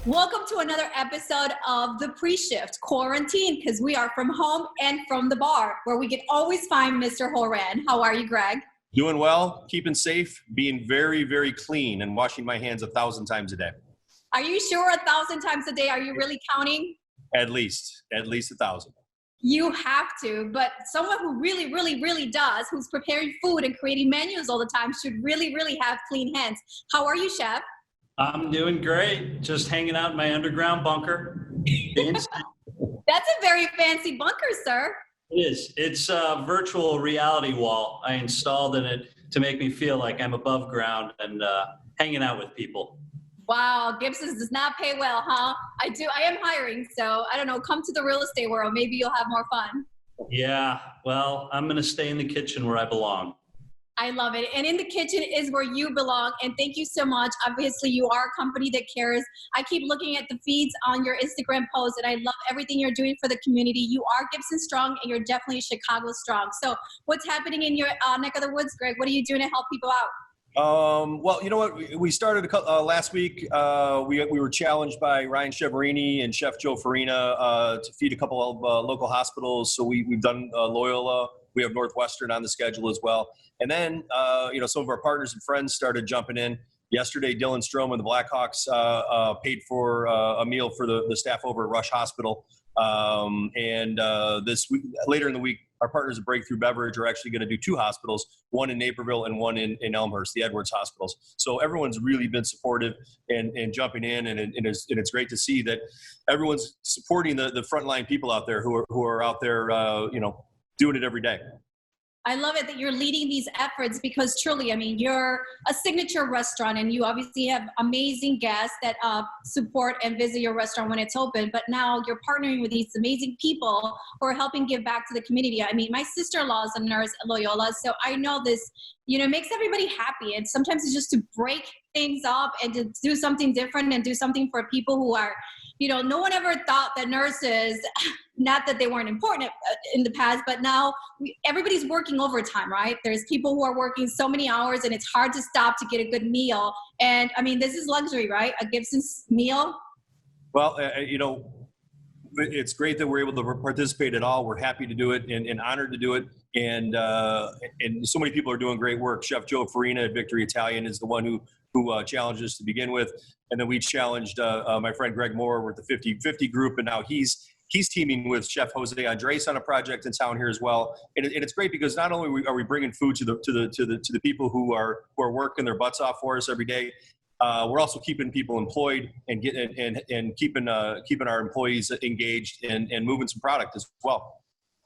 Welcome to another episode of the PreShift Quarantined, because we are from home and from the bar, where we can always find Mr. Horan. How are you, Greg? Doing well, keeping safe, being very, very clean, and washing my hands 1,000 times a day. Are you sure 1,000 times a day? Are you really counting? At least 1,000. You have to, but someone who really does, who's preparing food and creating menus all the time, should really have clean hands. How are you, Chef? I'm doing great. Just hanging out in my underground bunker. That's a very fancy bunker, sir. It is. It's a virtual reality wall I installed in it to make me feel like I'm above ground and hanging out with people. Wow, Gibsons does not pay well, huh? I am hiring, so I don't know, come to the real estate world. Maybe you'll have more fun. Yeah, well, I'm going to stay in the kitchen where I belong. I love it. And in the kitchen is where you belong. And thank you so much. Obviously, you are a company that cares. I keep looking at the feeds on your Instagram posts, and I love everything you're doing for the community. You are Gibson Strong, and you're definitely Chicago Strong. So what's happening in your neck of the woods, Greg? What are you doing to help people out? Well, you know what? We started last week. We were challenged by Ryan Cheverini and Chef Joe Farina to feed a couple of local hospitals. So we've done Loyola. We have Northwestern on the schedule as well. And then, some of our partners and friends started jumping in. Yesterday, Dylan Strom and the Blackhawks paid for a meal for the staff over at Rush Hospital. This week, later in the week, our partners at Breakthrough Beverage are actually going to do 2 hospitals, one in Naperville and one in Elmhurst, the Edwards hospitals. So everyone's really been supportive and jumping in, and it's great to see that everyone's supporting the frontline people out there who are out there, doing it every day. I love it that you're leading these efforts, because truly, I mean, you're a signature restaurant, and you obviously have amazing guests that support and visit your restaurant when it's open. But now you're partnering with these amazing people who are helping give back to the community. I mean, my sister-in-law is a nurse at Loyola, so I know this, makes everybody happy. And sometimes it's just to break things up and to do something different and do something for people who are, no one ever thought that nurses, not that they weren't important in the past, but now everybody's working overtime, right? There's people who are working so many hours, and it's hard to stop to get a good meal. And I mean, this is luxury, right? A Gibson's meal. Well, it's great that we're able to participate at all. We're happy to do it and honored to do it. And so many people are doing great work. Chef Joe Farina at Victory Italian is the one who challenged us to begin with. And then we challenged my friend Greg Moore with the 50/50 group. And now he's teaming with Chef Jose Andres on a project in town here as well. And it's great because not only are we bringing food to the people who are working their butts off for us every day, we're also keeping people employed and keeping our employees engaged and moving some product as well.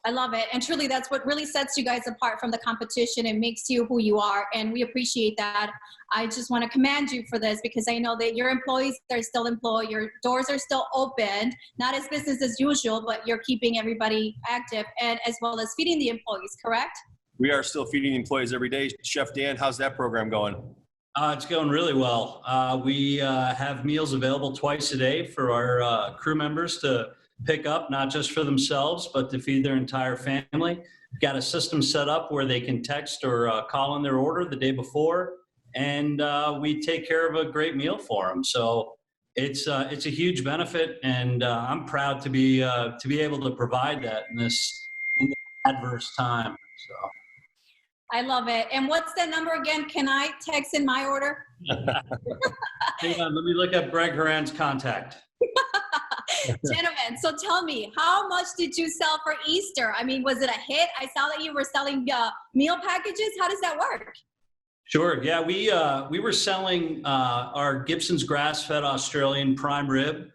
I love it. And truly, that's what really sets you guys apart from the competition and makes you who you are. And we appreciate that. I just want to commend you for this, because I know that your employees are still employed. Your doors are still open, not as business as usual, but you're keeping everybody active, and as well as feeding the employees, correct? We are still feeding the employees every day. Chef Dan, how's that program going? It's going really well. We have meals available twice a day for our crew members to pick up, not just for themselves, but to feed their entire family. We've got a system set up where they can text or call in their order the day before, and we take care of a great meal for them. So it's a huge benefit, and I'm proud to be able to provide that in this adverse time. So I love it. And what's that number again? Can I text in my order? Hang on, let me look up Greg Horan's contact. Gentlemen, so tell me, how much did you sell for Easter? I mean, was it a hit? I saw that you were selling meal packages. How does that work? Sure. Yeah, we were selling our Gibson's grass-fed Australian prime rib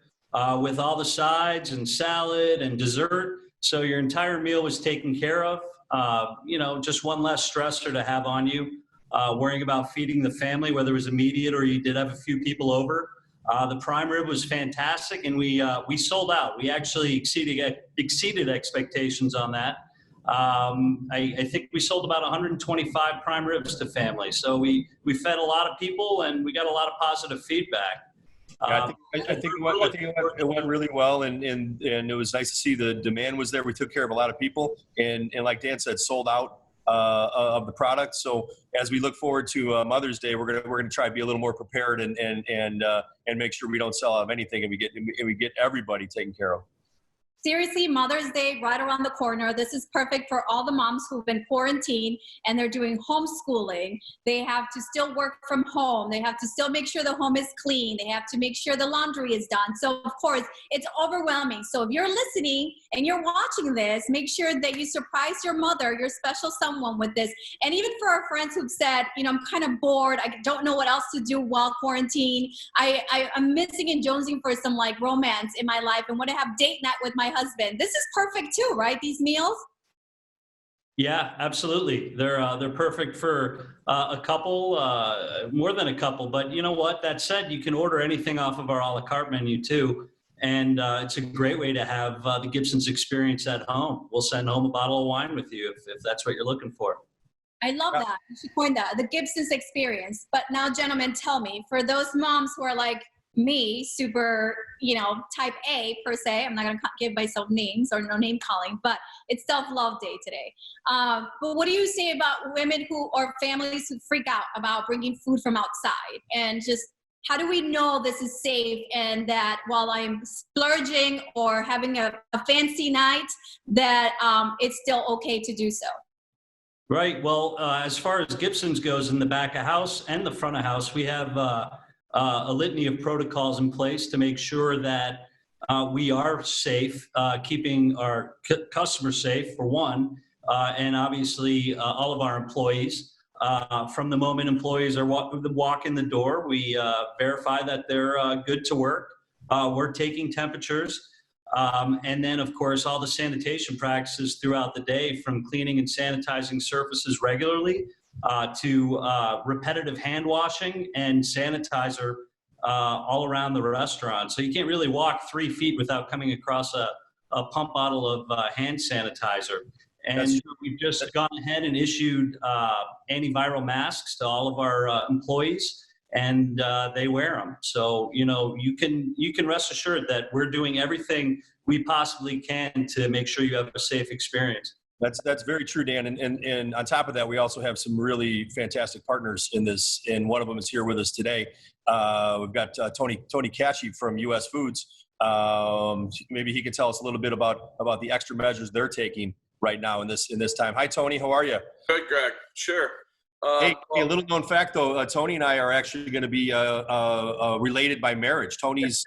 with all the sides and salad and dessert. So your entire meal was taken care of. Just one less stressor to have on you, worrying about feeding the family, whether it was immediate or you did have a few people over. The prime rib was fantastic, and we sold out. We actually exceeded expectations on that. I think we sold about 125 prime ribs to families. So we fed a lot of people, and we got a lot of positive feedback. I think it went really well, and it was nice to see the demand was there. We took care of a lot of people, and like Dan said, sold out. of the product. So as we look forward to Mother's Day, we're gonna try to be a little more prepared and make sure we don't sell out of anything, and we get everybody taken care of. Seriously, Mother's Day right around the corner. This is perfect for all the moms who've been quarantined and they're doing homeschooling. They have to still work from home. They have to still make sure the home is clean. They have to make sure the laundry is done. So of course, it's overwhelming. So if you're listening and you're watching this, make sure that you surprise your mother, your special someone with this. And even for our friends who've said, I'm kind of bored. I don't know what else to do while quarantine. I'm missing and jonesing for some like romance in my life and want to have date night with my husband. This is perfect too, right? These meals? Yeah, absolutely. They're perfect for a couple, more than a couple. But you know what? That said, you can order anything off of our a la carte menu too. And it's a great way to have the Gibsons experience at home. We'll send home a bottle of wine with you if that's what you're looking for. I love that. You should coin that, the Gibsons experience. But now, gentlemen, tell me, for those moms who are like me, super, type A per se, I'm not going to give myself names or no name calling, but it's self-love day today. But what do you say about women or families who freak out about bringing food from outside? And just how do we know this is safe and that while I'm splurging or having a fancy night, that it's still okay to do so? Right. Well, as far as Gibsons goes, in the back of house and the front of house, we have a litany of protocols in place to make sure that we are safe, keeping our customers safe, for one, and obviously all of our employees. From the moment employees walk in the door, we verify that they're good to work. We're taking temperatures. And then, of course, all the sanitation practices throughout the day, from cleaning and sanitizing surfaces regularly to repetitive hand washing and sanitizer all around the restaurant. So you can't really walk 3 feet without coming across a pump bottle of hand sanitizer. And we've just gone ahead and issued antiviral masks to all of our employees, and they wear them. So, you can rest assured that we're doing everything we possibly can to make sure you have a safe experience. That's very true, Dan. And on top of that, we also have some really fantastic partners in this, and one of them is here with us today. We've got Tony Cachey from US Foods. Maybe he could tell us a little bit about the extra measures they're taking right now in this time. Hi, Tony. How are you? Good, Greg. Sure. Hey, a little known fact though, Tony and I are actually going to be related by marriage. Tony's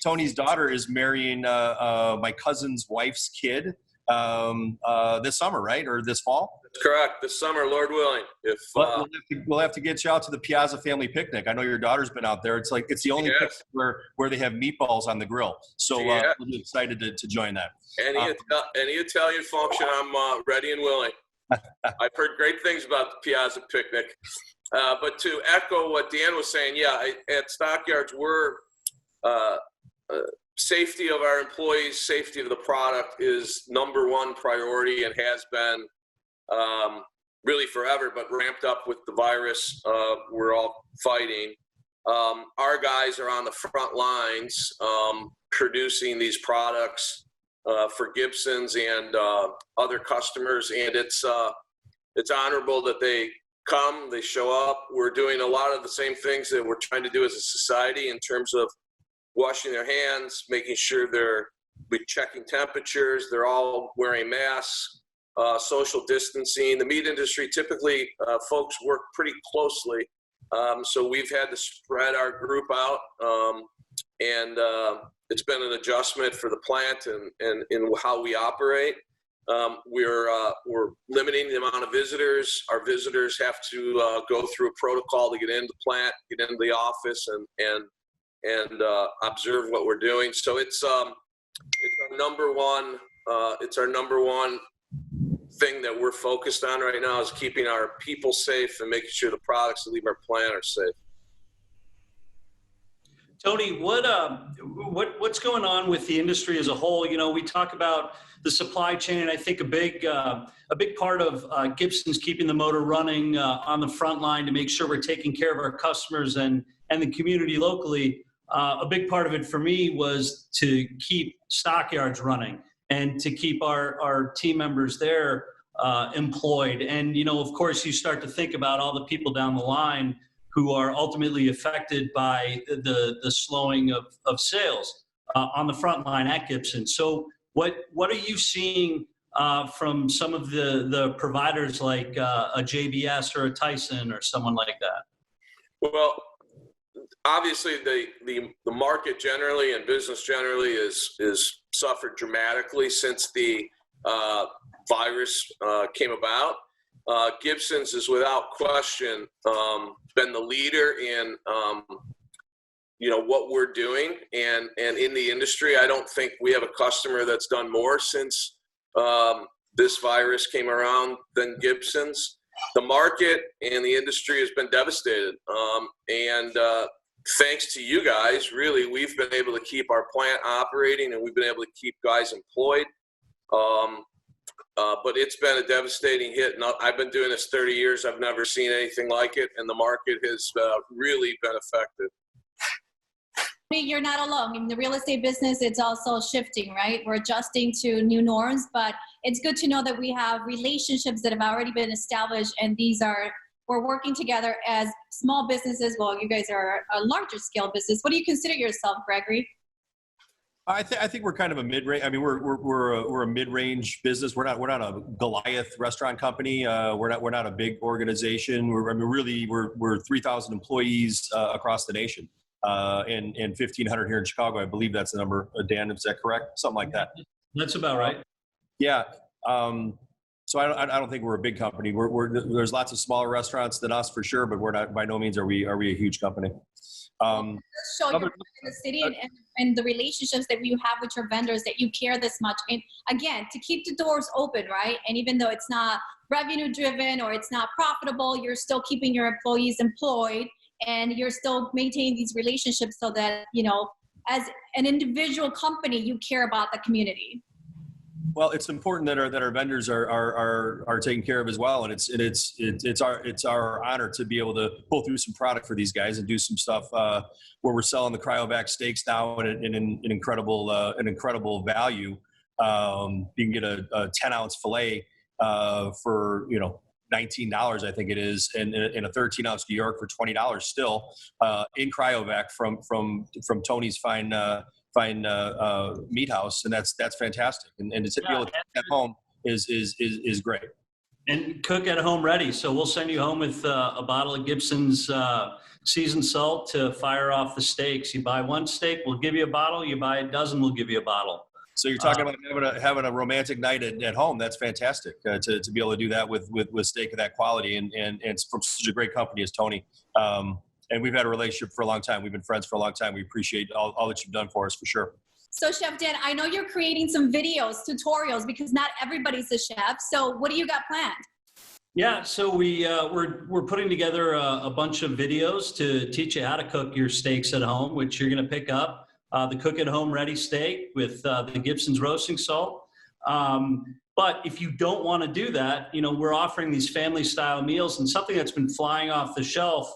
Tony's daughter is marrying my cousin's wife's kid this summer, right? Or this fall? That's correct. This summer, Lord willing. If we'll have to get you out to the Piazza family picnic. I know your daughter's been out there. It's the only place where they have meatballs on the grill. So we'll be excited to join that. Any Italian function, I'm ready and willing. I've heard great things about the Piazza picnic. But to echo what Dan was saying, at Stockyards, we're safety of our employees, safety of the product is number one priority and has been really forever, but ramped up with the virus we're all fighting. Our guys are on the front lines producing these products for Gibsons and other customers, and it's honorable that they come, they show up. We're doing a lot of the same things that we're trying to do as a society in terms of washing their hands, making sure they're checking temperatures, they're all wearing masks, social distancing. The meat industry, typically folks work pretty closely, so we've had to spread our group out, and it's been an adjustment for the plant and in how we operate. We're limiting the amount of visitors. Our visitors have to go through a protocol to get into the plant, get into the office, and observe what we're doing. So it's our number one. It's our number one thing that we're focused on right now, is keeping our people safe and making sure the products that leave our plant are safe. Tony, what's going on with the industry as a whole? We talk about the supply chain, and I think a big part of Gibson's keeping the motor running on the front line to make sure we're taking care of our customers and the community locally. A big part of it for me was to keep Stockyards running and to keep our team members there employed. And, of course, you start to think about all the people down the line who are ultimately affected by the slowing of sales on the front line at Gibson. So what are you seeing from some of the providers like a JBS or a Tyson or someone like that? Well, obviously the market generally and business generally is suffered dramatically since the virus came about. Gibson's is without question been the leader in what we're doing and in the industry. I don't think we have a customer that's done more since this virus came around than Gibson's. The market and the industry has been devastated, and thanks to you guys, really, we've been able to keep our plant operating and we've been able to keep guys employed. But it's been a devastating hit. And I've been doing this 30 years. I've never seen anything like it. And the market has really been affected. You're not alone. In the real estate business, it's also shifting, right? We're adjusting to new norms, but it's good to know that we have relationships that have already been established. And we're working together as small businesses. Well, you guys are a larger scale business. What do you consider yourself, Gregory? I think we're kind of a mid-range. I mean, we're a mid-range business. We're not a Goliath restaurant company. We're not a big organization. We're 3,000 employees across the nation, and 1,500 here in Chicago. I believe that's the number. Dan, is that correct? Something like that. That's about right. Yeah. So I don't think we're a big company. There's lots of smaller restaurants than us for sure, but we're not. By no means are we a huge company. Show your in the city and the relationships that you have with your vendors, that you care this much. And again, to keep the doors open, right? And even though it's not revenue driven or it's not profitable, you're still keeping your employees employed and you're still maintaining these relationships so that, as an individual company, you care about the community. Well, it's important that our vendors are taken care of as well, and it's our honor to be able to pull through some product for these guys and do some stuff where we're selling the cryovac steaks now at an incredible value. You can get a 10-ounce fillet for $19, I think it is, and a 13-ounce New York for $20 still in cryovac from Tony's fine meat house, and that's fantastic. And to be able to cook at home is great. And cook at home ready. So we'll send you home with a bottle of Gibson's seasoned salt to fire off the steaks. You buy one steak, we'll give you a bottle. You buy a dozen, we'll give you a bottle. So you're talking about having a romantic night at home. That's fantastic to be able to do that with steak of that quality and it's from such a great company as Tony. And we've had a relationship for a long time. We've been friends for a long time. We appreciate all that you've done for us, for sure. So Chef Dan, I know you're creating some videos, tutorials, because not everybody's a chef. So what do you got planned? Yeah, so we're putting together a bunch of videos to teach you how to cook your steaks at home, which you're going to pick up. The Cook at Home Ready steak with the Gibson's roasting salt. But if you don't want to do that, we're offering these family style meals, and something that's been flying off the shelf,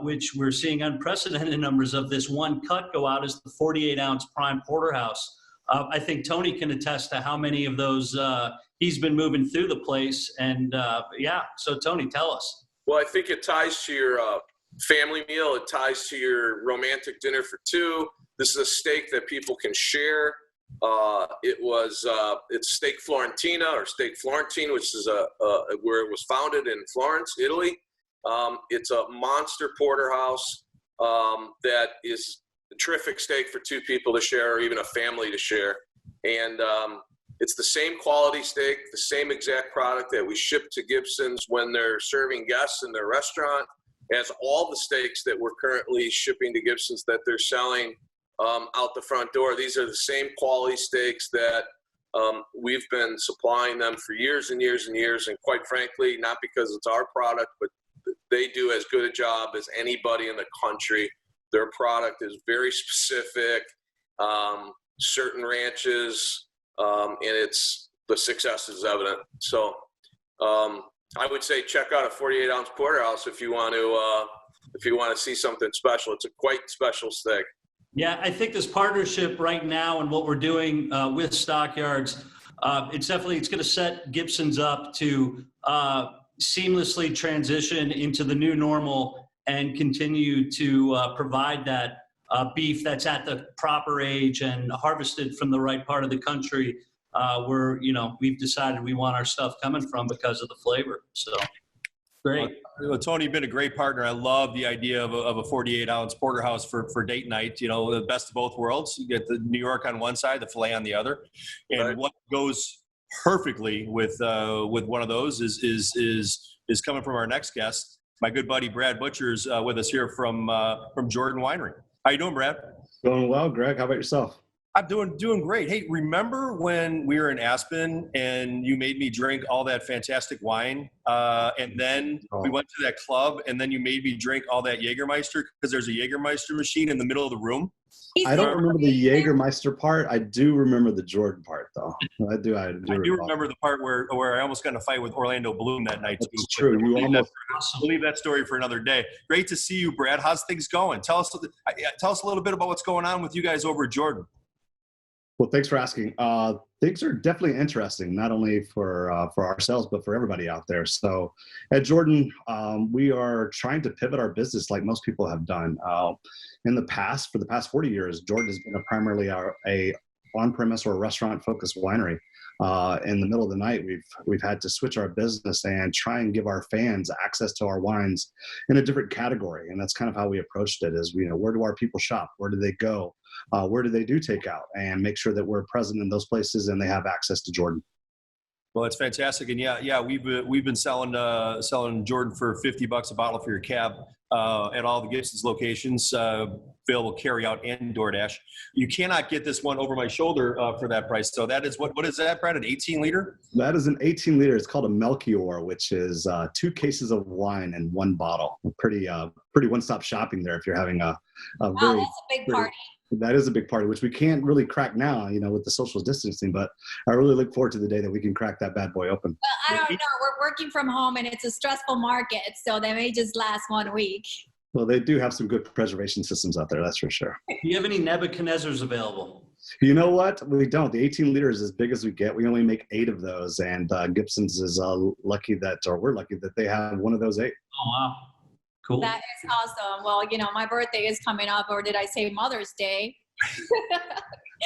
which we're seeing unprecedented numbers of this one cut go out, is the 48-ounce prime porterhouse. I think Tony can attest to how many of those he's been moving through the place. And so Tony, tell us. Well, I think it ties to your family meal. It ties to your romantic dinner for two. This is a steak that people can share. It's steak Florentina or steak Florentine, which is where it was founded in Florence, Italy. It's a monster porterhouse that is a terrific steak for two people to share or even a family to share. And it's the same quality steak, the same exact product that we ship to Gibson's when they're serving guests in their restaurant, as all the steaks that we're currently shipping to Gibson's that they're selling out the front door. These are the same quality steaks that we've been supplying them for years and years and years. And quite frankly, not because it's our product, but they do as good a job as anybody in the country. Their product is very specific, certain ranches, and the success is evident. So I would say check out a 48-ounce porterhouse if you want to see something special. It's a quite special steak. Yeah, I think this partnership right now and what we're doing with Stockyards it's going to set Gibson's up to seamlessly transition into the new normal and continue to provide that beef that's at the proper age and harvested from the right part of the country. Where we've decided we want our stuff coming from because of the flavor. So great. Well, Tony, you've been a great partner. I love the idea of a 48-ounce porterhouse for date night. The best of both worlds. You get the New York on one side, the filet on the other, and Right. what goes perfectly with one of those is coming from our next guest. My good buddy Brad Butcher's with us here from Jordan Winery. How you doing, Brad? Going well, Greg. How about yourself? I'm doing great. Hey, remember when we were in Aspen and you made me drink all that fantastic wine, and then we went to that club, and then you made me drink all that Jägermeister because there's a Jägermeister machine in the middle of the room? I don't remember the Jägermeister part. I do remember the Jordan part, though. I do remember the part where I almost got in a fight with Orlando Bloom that night too. That's true. We'll leave that story for another day. Great to see you, Brad. How's things going? Tell us a little bit about what's going on with you guys over at Jordan. Well, thanks for asking. Things are definitely interesting, not only for ourselves, but for everybody out there. So at Jordan, we are trying to pivot our business like most people have done. For the past 40 years, Jordan has been primarily a on-premise or restaurant-focused winery. In the middle of the night, we've had to switch our business and try and give our fans access to our wines in a different category. And that's kind of how we approached it is, where do our people shop? Where do they go? Where do they do takeout? And make sure that we're present in those places and they have access to Jordan. Well, it's fantastic. And yeah, we've been selling Jordan for $50 a bottle for your cab at all the Gibsons locations, available carry out and DoorDash. You cannot get this one over my shoulder for that price. So that is what is that, Brad? An 18 liter? That is an 18 liter. It's called a Melchior, which is 2 cases of wine in 1 bottle. Pretty one-stop shopping there if you're having a wow, very, that's a big party. That is a big party, which we can't really crack now, with the social distancing, but I really look forward to the day that we can crack that bad boy open. Well, I don't know. We're working from home and it's a stressful market, so they may just last 1 week. Well, they do have some good preservation systems out there, that's for sure. Do you have any Nebuchadnezzars available? You know what? We don't. The 18 liters is as big as we get. We only make 8 of those, and Gibson's is we're lucky that they have one of those 8. Oh, wow. Cool. That is awesome. Well, my birthday is coming up, or did I say Mother's Day?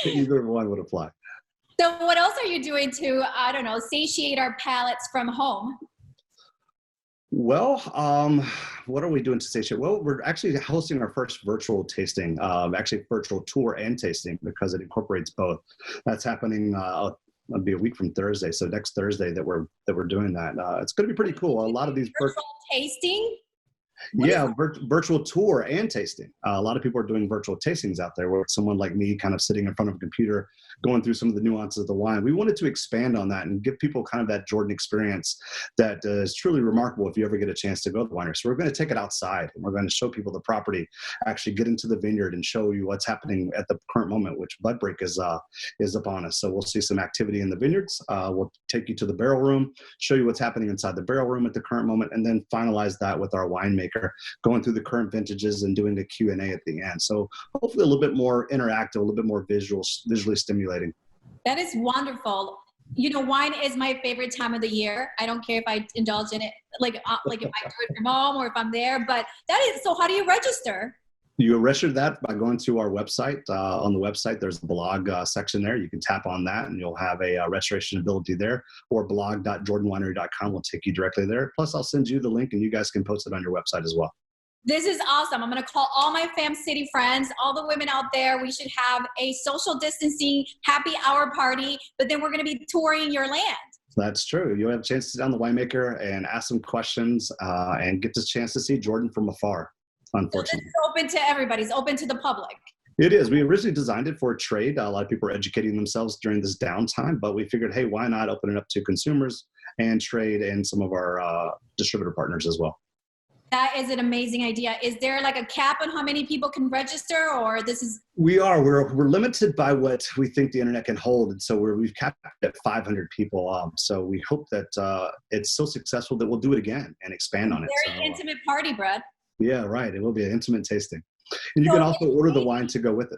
Either one would apply. So what else are you doing to, satiate our palates from home? Well, what are we doing to satiate? Well, we're actually hosting our first virtual tasting, actually virtual tour and tasting because it incorporates both. That's happening it'll be a week from Thursday. So next Thursday that we're doing that. It's going to be pretty cool. A lot of these virtual tasting? Virtual tour and tasting. A lot of people are doing virtual tastings out there where someone like me kind of sitting in front of a computer going through some of the nuances of the wine. We wanted to expand on that and give people kind of that Jordan experience that is truly remarkable if you ever get a chance to go to the winery. So we're going to take it outside and we're going to show people the property, actually get into the vineyard and show you what's happening at the current moment, which bud break is upon us. So we'll see some activity in the vineyards. We'll take you to the barrel room, show you what's happening inside the barrel room at the current moment, and then finalize that with our winemaker going through the current vintages and doing a Q&A at the end. So hopefully a little bit more interactive, a little bit more visually stimulating. That is wonderful. Wine is my favorite time of the year. I don't care if I indulge in it, like if I do it from home or if I'm there, but so how do you register? You register that by going to our website. On the website, there's a blog section there. You can tap on that and you'll have a registration ability there, or blog.jordanwinery.com will take you directly there. Plus, I'll send you the link and you guys can post it on your website as well. This is awesome. I'm going to call all my Fam City friends, all the women out there. We should have a social distancing happy hour party, but then we're going to be touring your land. That's true. You'll have a chance to sit down the winemaker and ask some questions and get the chance to see Jordan from afar. Unfortunately, so it's open to everybody. It's open to the public. It is. We originally designed it for a trade. A lot of people are educating themselves during this downtime, but we figured, hey, why not open it up to consumers and trade and some of our distributor partners as well. That is an amazing idea. Is there like a cap on how many people can register, or this is? We're limited by what we think the internet can hold, and so we've capped at 500 people. So we hope that it's so successful that we'll do it again and expand on it. Very intimate party, Brad. Yeah, right. It will be an intimate tasting. And you can also order the wine to go with it.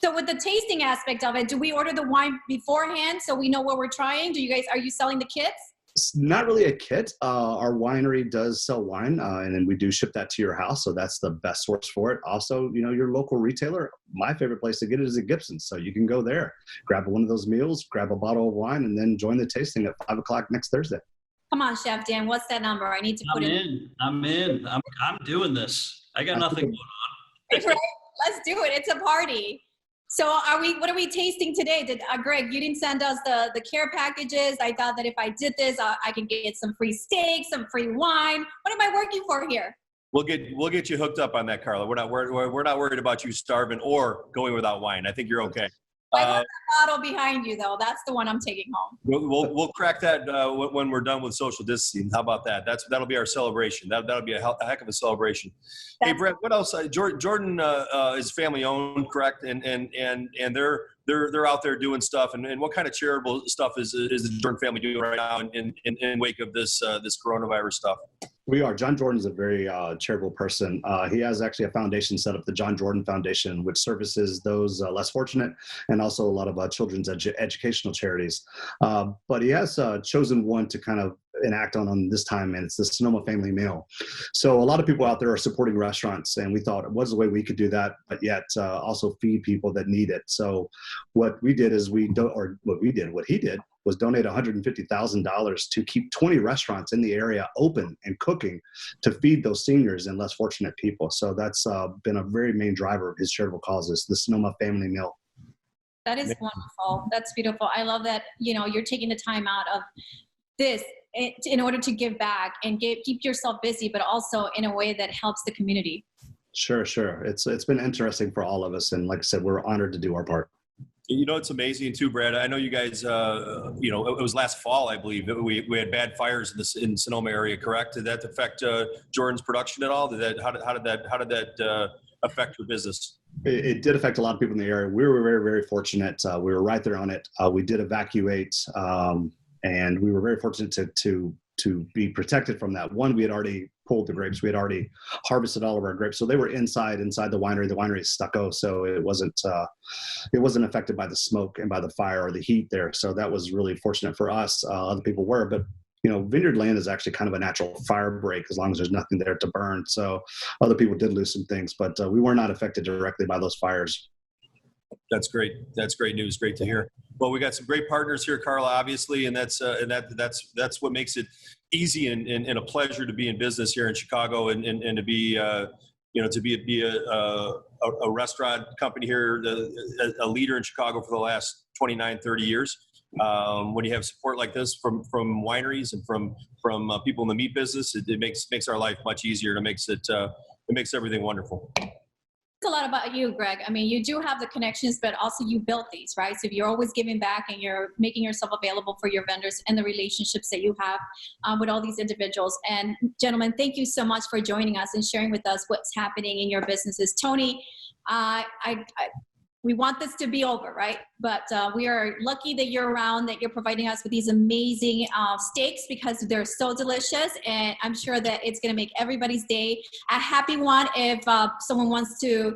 So with the tasting aspect of it, do we order the wine beforehand so we know what we're trying? Are you selling the kits? It's not really a kit. Our winery does sell wine, and then we do ship that to your house. So that's the best source for it. Also, your local retailer, my favorite place to get it is at Gibson's. So you can go there, grab one of those meals, grab a bottle of wine, and then join the tasting at 5 o'clock next Thursday. Come on, Chef Dan, what's that number? I need to put it. I'm in. I'm doing this. I got nothing going on. Right? Let's do it. It's a party. So what are we tasting today? Greg, you didn't send us the care packages. I thought that if I did this, I can get some free steak, some free wine. What am I working for here? We'll get you hooked up on that, Carla. We're not worried about you starving or going without wine. I think you're okay. I got that bottle behind you, though. That's the one I'm taking home. We'll crack that when we're done with social distancing. How about that? That'll be our celebration. That'll be a heck of a celebration. Hey, Brett, what else? Jordan is family owned, correct? And they're out there doing stuff. And what kind of charitable stuff is the Jordan family doing right now in wake of this coronavirus stuff? We are. John Jordan is a very charitable person. He has actually a foundation set up, the John Jordan Foundation, which services those less fortunate and also a lot of children's educational charities. But he has chosen one to kind of enact on this time, and it's the Sonoma Family Meal. So a lot of people out there are supporting restaurants, and we thought, what's the way we could do that, but yet also feed people that need it. So what he did was donate $150,000 to keep 20 restaurants in the area open and cooking to feed those seniors and less fortunate people. So that's been a very main driver of his charitable causes, the Sonoma Family Meal. That is wonderful. That's beautiful. I love that, you're taking the time out of this in order to give back and keep yourself busy, but also in a way that helps the community. Sure. It's been interesting for all of us. And like I said, we're honored to do our part. It's amazing too, Brad. I know you guys, it was last fall, I believe, we had bad fires in Sonoma area, correct? Did that affect Jordan's production at all? How did that affect your business? It did affect a lot of people in the area. We were very, very fortunate. We were right there on it. We did evacuate, and we were very fortunate to be protected from that. One, we had already pulled the grapes. We had already harvested all of our grapes. So they were inside the winery. The winery is stucco, so it wasn't affected by the smoke and by the fire or the heat there. So that was really fortunate for us. Other people were, but vineyard land is actually kind of a natural fire break as long as there's nothing there to burn. So other people did lose some things, but we were not affected directly by those fires. That's great. That's great news. Great to hear. Well, we got some great partners here, Carla, obviously, and that's what makes it easy and a pleasure to be in business here in Chicago and to be to be a restaurant company here, a leader in Chicago for the last 29, 30 years. When you have support like this from wineries and from people in the meat business, it makes our life much easier. It makes everything wonderful. A lot about you, Greg. I mean, you do have the connections, but also you built these, right? So you're always giving back and you're making yourself available for your vendors and the relationships that you have with all these individuals. And gentlemen, thank you so much for joining us and sharing with us what's happening in your businesses. Tony, we want this to be over, right? But we are lucky that you're around, that you're providing us with these amazing steaks because they're so delicious. And I'm sure that it's going to make everybody's day a happy one if someone wants to,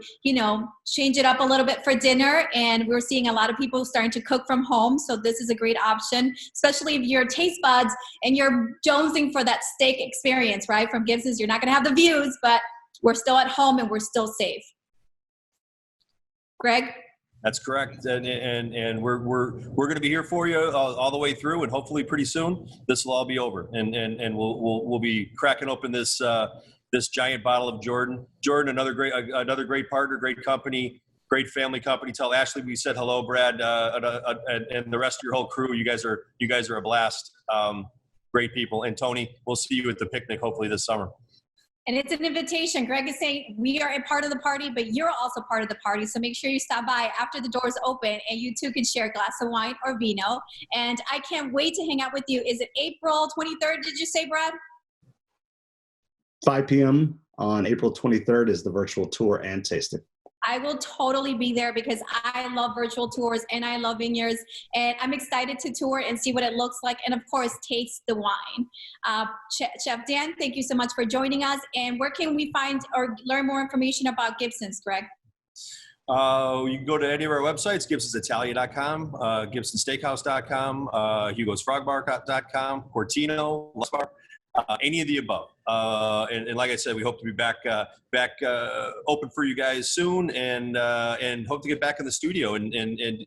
change it up a little bit for dinner. And we're seeing a lot of people starting to cook from home. So this is a great option, especially if you're taste buds and you're jonesing for that steak experience, right? From Gibson's, you're not going to have the views, but we're still at home and we're still safe. Greg? That's correct, and we're going to be here for you all the way through, and hopefully pretty soon this will all be over, and we'll be cracking open this giant bottle of Jordan. Jordan, another great partner, great company, great family company. Tell Ashley we said hello, Brad, and the rest of your whole crew. You guys are a blast. Great people, and Tony, we'll see you at the picnic hopefully this summer. And it's an invitation. Greg is saying we are a part of the party, but you're also part of the party. So make sure you stop by after the doors open and you too can share a glass of wine or vino. And I can't wait to hang out with you. Is it April 23rd, did you say, Brad? 5 p.m. on April 23rd is the virtual tour and tasting. I will totally be there because I love virtual tours and I love vineyards, and I'm excited to tour and see what it looks like, and of course taste the wine. Chef Dan, thank you so much for joining us. And where can we find or learn more information about Gibson's, Greg? You can go to any of our websites, gibsonsitalia.com, gibsonsteakhouse.com, hugosfrogbar.com, Cortino, Les Bar, any of the above. And like I said, we hope to be back open for you guys soon, and hope to get back in the studio and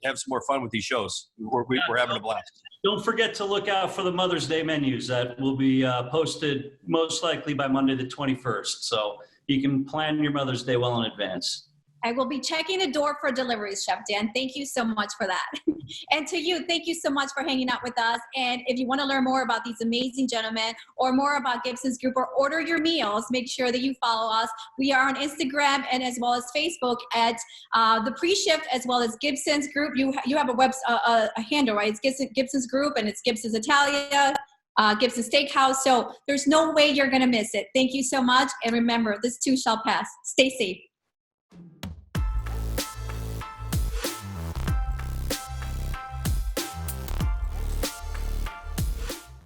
have some more fun with these shows. We're having a blast. Don't forget to look out for the Mother's Day menus that will be posted most likely by Monday the 21st. So you can plan your Mother's Day well in advance. I will be checking the door for deliveries, Chef Dan. Thank you so much for that. And to you, thank you so much for hanging out with us. And if you want to learn more about these amazing gentlemen or more about Gibson's Group or order your meals, make sure that you follow us. We are on Instagram and as well as Facebook at the PreShift as well as Gibson's Group. You have a handle, right? It's Gibson's Group and it's Gibson's Italia. Gibson Steakhouse. So there's no way you're going to miss it. Thank you so much. And remember, this too shall pass. Stay safe.